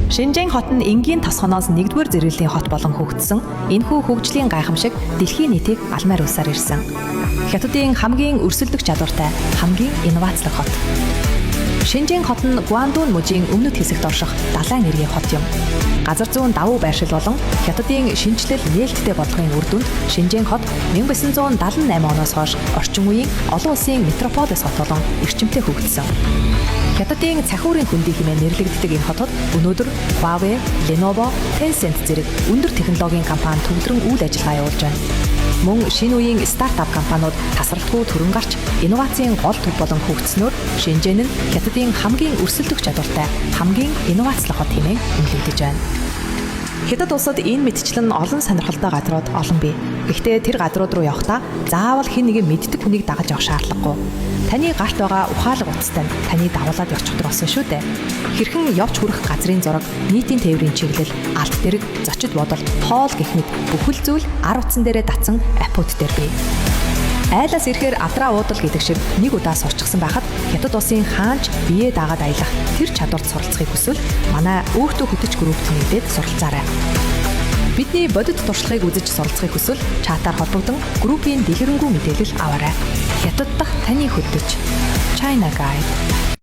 Шинжээн хот нь энгийн тосгоноос 1-р зэрэглэлийн хот болон хөгжсөн энэхүү хөгжлийн гайхамшиг дэлхийн нийтийг алмаар улсаар ирсэн. Хятадын хамгийн өрсөлдөх чадвартай, хамгийн инновацлог хот. Шинжээн хот нь Гуандун мужийн өмнөд хэсэгт орших далайн эргийн хот юм. Газар зүүн давуу байршил болон Хятадын шинжлэл нээлттэй бодлогын үр дүнд Шинжээн хот 1978 оноос хойш орчин үеийн олон улсын метрополис хот болон эрчимтэй хөгжсөн. Хятадын цахиурын хөндий хэмээн нэрлэгддэг энэ хотод өнөөдөр Huawei, Lenovo, Tencent зэрэг өндөр технологийн компани төвлөрөн үйл ажиллагаа явуулж байна. Мөн шинэ үеийн стартап компаниуд тасралтгүй түрэн гарч инновацийн гол төв болон хөгжснөөр Шинжээн нь Хятадын хамгийн өрсөлдөх чадвартай, хамгийн инновацлог хот хэмээн үнэлэгдэж байна. Хятад улсад энэ мэтчилэн олон сонирхолтой газрууд олон бий. Гэхдээ тэр газрууд руу явахдаа заавал хэн нэгэн мэддэг хүнийг дагаж явах шаардлагагүй. Таны гарт байгаа ухаалаг утастай нь таны дагуулад явчих төр болсон шүү дээ. Хэрхэн явж хүрэх газрын зураг, нийтийн тээврийн чиглэл, алт дэрэг, зочид бодол, хоол гэх мэт бүхэл зүйл ар утсан дээрээ татсан аппууд дээр бий. Айлаас ирэхээр адраа уудал гэдэг шиг нэг удаа сурчсан байхад Хятад улсын хаанч бие даагаад аялах тэр чадварт суралцахыг хүсвэл манай Өөртөө хөтөч группт нэгдээд суралцаарай. Бидний бодит туршлагыг үзэж суралцахыг хүсвэл чатаар холбогдсон группийн дэлгэрэнгүй мэдээлэл аваарай. Хятад дахь таны хөтөч China Guide.